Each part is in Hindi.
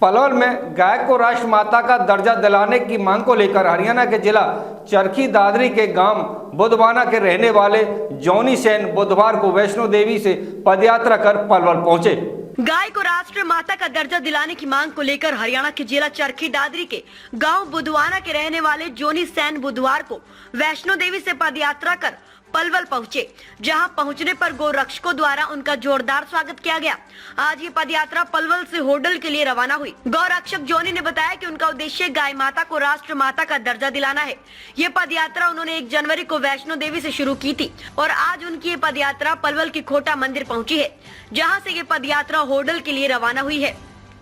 पलवल में गाय को राष्ट्रमाता का दर्जा दिलाने की मांग को लेकर हरियाणा के जिला चरखी दादरी के गांव बुधवाना के रहने वाले जॉनी सेन बुधवार को वैष्णो देवी से पदयात्रा कर पलवल पहुंचे। गाय को राष्ट्र माता का दर्जा दिलाने की मांग को लेकर हरियाणा के जिला चरखी दादरी के गांव बुधवाना के रहने वाले जोनी सैन बुधवार को वैष्णो देवी से पदयात्रा कर पलवल पहुंचे, जहां पहुंचने पर गौरक्षकों द्वारा उनका जोरदार स्वागत किया गया। आज ये पदयात्रा पलवल से होडल के लिए रवाना हुई। गौरक्षक जोनी ने बताया कि उनका उद्देश्य गाय माता को राष्ट्र माता का दर्जा दिलाना है। ये पदयात्रा उन्होंने 1 जनवरी को वैष्णो देवी से शुरू की थी और आज उनकी ये पदयात्रा पलवल की खोटा मंदिर पहुंची है, जहाँ से ये पदयात्रा होडल के लिए रवाना हुई है।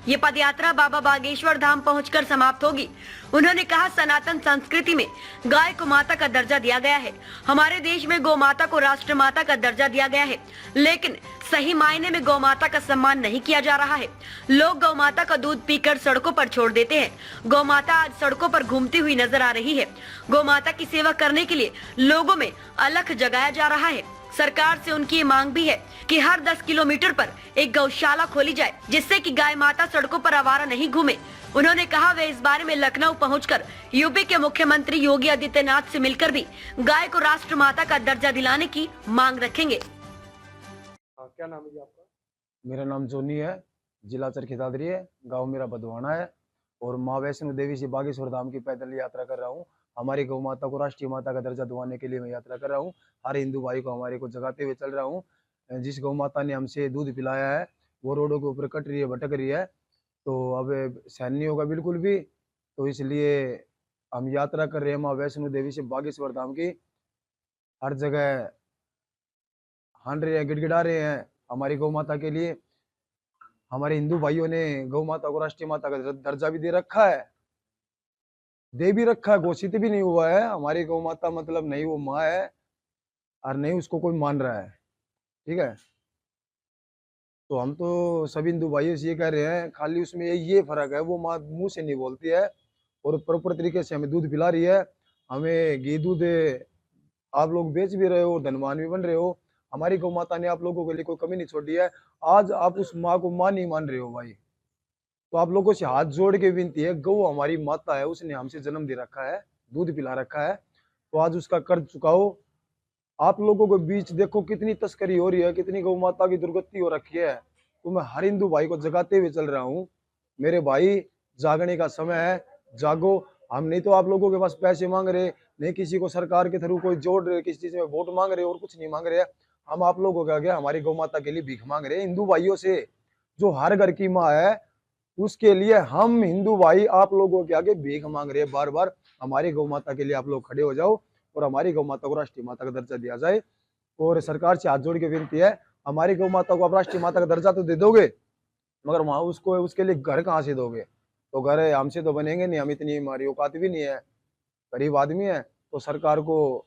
ये पदयात्रा बाबा बागेश्वर धाम पहुंचकर समाप्त होगी। उन्होंने कहा, सनातन संस्कृति में गाय को माता का दर्जा दिया गया है। हमारे देश में गौ माता को राष्ट्र माता का दर्जा दिया गया है, लेकिन सही मायने में गौ माता का सम्मान नहीं किया जा रहा है। लोग गौ माता का दूध पीकर सड़कों पर छोड़ देते हैं। गौ माता आज सड़कों पर घूमती हुई नजर आ रही है। गौ माता की सेवा करने के लिए लोगों में अलख जगाया जा रहा है। सरकार से उनकी ये मांग भी है कि हर 10 किलोमीटर पर एक गौशाला खोली जाए, जिससे कि गाय माता सड़कों पर आवारा नहीं घूमे। उन्होंने कहा, वे इस बारे में लखनऊ पहुंचकर यूपी के मुख्यमंत्री योगी आदित्यनाथ से मिलकर भी गाय को राष्ट्र माता का दर्जा दिलाने की मांग रखेंगे। क्या नाम है आपका? मेरा नाम जोनी है, जिला चरखी दादरी है, गांव मेरा बधवाना है और माँ वैष्णो देवी से बागेश्वर धाम की पैदल यात्रा कर रहा हूँ। हमारी गौ माता को राष्ट्रीय माता का दर्जा दिलाने के लिए मैं यात्रा कर रहा हूँ। हर हिंदू भाई को हमारे को जगाते हुए चल रहा हूँ। जिस गौ माता ने हमसे दूध पिलाया है वो रोडों के ऊपर कट रही है, भटक रही है, तो अब सहन नहीं होगा बिल्कुल भी। तो इसलिए हम यात्रा कर रहे हैं माँ वैष्णो देवी से बागेश्वर धाम की। हर जगह हान रहे हैं, गिड़गिड़ा रहे हैं हमारी गौ माता के लिए। हमारे हिंदू भाइयों ने गौ माता को राष्ट्रीय माता का दर्जा भी दे रखा है, दे भी रखा है, घोषित भी नहीं हुआ है। हमारी गौ माता मतलब नहीं वो माँ है और नहीं उसको कोई मान रहा है, ठीक है। तो हम तो सभी हिंदू भाइयों से ये कह रहे हैं, खाली उसमें ये फर्क है, वो माँ मुंह से नहीं बोलती है और प्रॉपर तरीके से हमें दूध पिला रही है। हमें घी दूध आप लोग बेच भी रहे हो, धनवान भी बन रहे हो। हमारी गौ माता ने आप लोगों के लिए कोई कमी नहीं छोड़ी है। आज आप उस माँ को माँ नहीं मान रहे हो भाई, तो आप लोगों से हाथ जोड़ के विनती है, गौ हमारी माता है, उसने हमसे जन्म दे रखा है, दूध पिला रखा है, तो आज उसका कर्ज चुकाओ। आप लोगों के बीच देखो कितनी तस्करी हो रही है, कितनी गौ माता की दुर्गति हो रखी है। तो मैं हर हिंदू भाई को जगाते हुए चल रहा हूँ, मेरे भाई जागने का समय है, जागो। हम नहीं तो आप लोगों के पास पैसे मांग रहे, नहीं किसी को सरकार के थ्रू कोई जोड़ रहे, किसी चीज में वोट मांग रहे और कुछ नहीं मांग रहे। हम आप लोगों के आगे हमारी गौ माता के लिए भीख मांग रहे हैं, हिंदू भाइयों से, जो हर घर की माँ है उसके लिए हम हिंदू भाई आप लोगों के आगे भीख मांग रहे हैं बार बार। हमारी गौ माता के लिए आप लोग खड़े हो जाओ और हमारी गौ माता को राष्ट्रीय माता का दर्जा दिया जाए। और सरकार से हाथ जोड़ के विनती है, हमारी गौ माता को आप राष्ट्रीय माता का दर्जा तो दे दोगे, मगर वहां उसको उसके लिए घर कहाँ से दोगे? तो घर हमसे तो बनेंगे नहीं, हम इतनी हमारी औकात भी नहीं है, गरीब आदमी है। तो सरकार को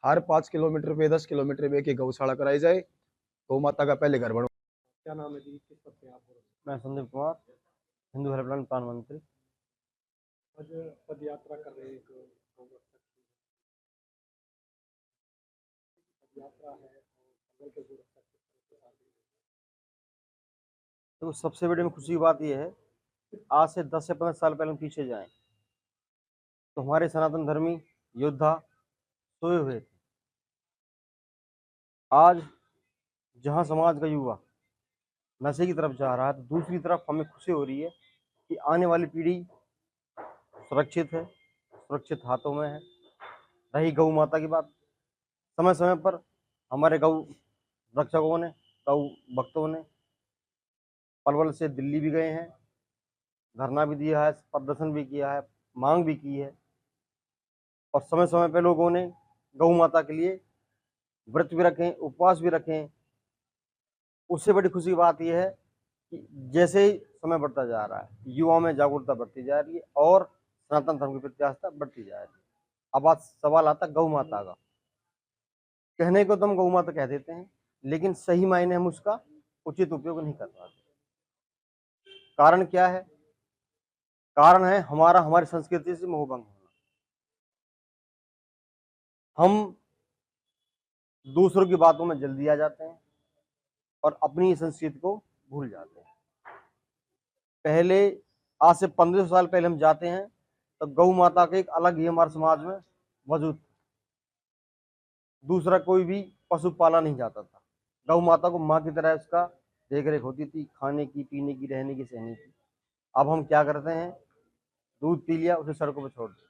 हर 5 किलोमीटर पे 10 किलोमीटर पे एक गौशाला कराई जाए, गौ माता का पहले घर बनो। क्या नाम है जी, किस पद पे आप? मैं संदीप कुमार, हिंदू हेल्पलाइन प्रधानमंत्री। आज पद यात्रा कर रहे हैं, यात्रा है तो सबसे बड़ी में खुशी की बात यह है, आज से 10 से 15 साल पहले हम पीछे जाएं तो हमारे सनातन धर्मी योद्धा सोए हुए थे। आज जहां समाज का युवा नशे की तरफ जा रहा है, तो दूसरी तरफ हमें खुशी हो रही है कि आने वाली पीढ़ी सुरक्षित है, सुरक्षित हाथों में है। रही गौ माता की बात, समय समय पर हमारे गौ रक्षकों ने, गौ भक्तों ने पलवल से दिल्ली भी गए हैं, धरना भी दिया है, प्रदर्शन भी किया है, मांग भी की है और समय समय पे लोगों ने गौ माता के लिए व्रत भी रखें, उपवास भी रखें। उससे बड़ी खुशी की बात यह है कि जैसे ही समय बढ़ता जा रहा है, युवाओं में जागरूकता बढ़ती जा रही है और सनातन धर्म की प्रति आस्था बढ़ती जा रही है। अब आज सवाल आता गौ माता का। कहने को तो हम गौ माता कह देते हैं, लेकिन सही मायने हम उसका उचित उपयोग नहीं कर पाते। कारण क्या है? कारण है हमारी संस्कृति से मोहभंग होना। हम दूसरों की बातों में जल्दी आ जाते हैं और अपनी संस्कृति को भूल जाते हैं। पहले आज से 1500 साल पहले हम जाते हैं तो गौ माता का एक अलग ही हमारे समाज में वजूद, दूसरा कोई भी पशु पाला नहीं जाता था। गौ माता को माँ की तरह उसका देख रेख होती थी, खाने की, पीने की, रहने की, सहने की। अब हम क्या करते हैं, दूध पी लिया उसे सड़कों पर छोड़ दिया,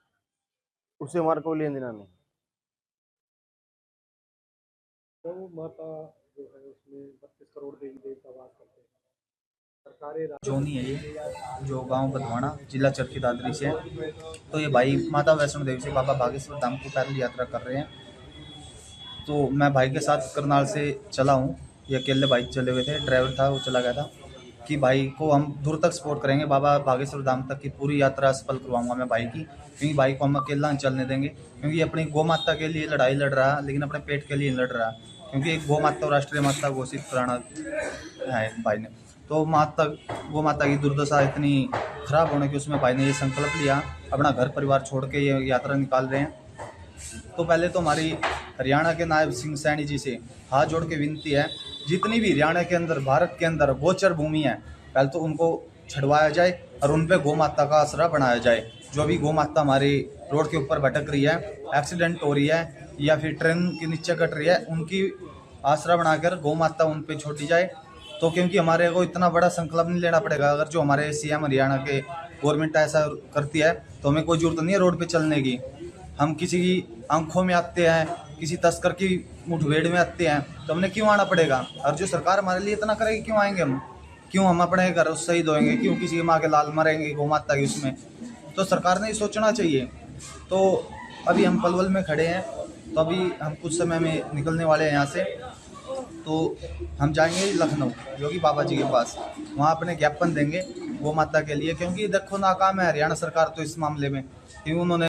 उससे हमारा कोई लेन देना नहीं। गौ माता जो है उसमें 32 करोड़ देवी देवता वास करते हैं। सरकारें जोनी है ये, जो गांव बधवाना जिला चरखी दादरी से है। तो ये भाई माता वैष्णो देवी से बाबा बागेश्वर धाम की पैदल यात्रा कर रहे हैं। तो मैं भाई के साथ करनाल से चला हूँ, ये अकेले भाई चले हुए थे, ड्राइवर था वो चला गया था कि भाई को हम दूर तक सपोर्ट करेंगे, बाबा बागेश्वर धाम तक की पूरी यात्रा सफल करवाऊंगा मैं भाई की, क्योंकि भाई को हम अकेला नहीं चलने देंगे। क्योंकि अपनी गौ माता के लिए लड़ाई लड़ रहा है, लेकिन अपने पेट के लिए लड़ रहा है, क्योंकि एक गौ माता राष्ट्रीय माता घोषित कराना है भाई ने। तो गौ माता की दुर्दशा इतनी खराब होने की उसमें भाई ने ये संकल्प लिया, अपना घर परिवार छोड़ के ये यात्रा निकाल रहे हैं। तो पहले तो हमारी हरियाणा के नायब सिंह सैनी जी से हाथ जोड़ के विनती है, जितनी भी हरियाणा के अंदर, भारत के अंदर गोचर भूमि है, पहले तो उनको छुड़वाया जाए और उन पे गौ माता का आसरा बनाया जाए। जो भी गौ माता हमारी रोड के ऊपर भटक रही है, एक्सीडेंट हो रही है या फिर ट्रेन के नीचे कट रही है, उनकी आसरा बनाकर गौ माता उन पे छोड़ी जाए। तो क्योंकि हमारे को इतना बड़ा संकल्प नहीं लेना पड़ेगा, अगर जो हमारे सीएम हरियाणा के गवर्नमेंट ऐसा करती है तो हमें कोई जरूरत नहीं है रोड पे चलने की। हम किसी की आंखों में आते हैं, किसी तस्कर की मुठभेड़ में आते हैं, तो हमने क्यों आना पड़ेगा? और जो सरकार हमारे लिए इतना करेगी, क्यों आएंगे हम? क्यों हम अपने घर शहीद होएंगे? क्यों किसी की माँ के लाल मरेंगे गौ माता की उसमें? तो सरकार ने ये सोचना चाहिए। तो अभी हम पलवल में खड़े हैं, तो अभी हम कुछ समय में निकलने वाले हैं यहाँ से। तो हम जाएंगे लखनऊ योगी बाबा जी के पास, वहाँ अपने ज्ञापन देंगे गौ माता के लिए, क्योंकि देखो नाकाम है हरियाणा सरकार तो इस मामले में, क्योंकि उन्होंने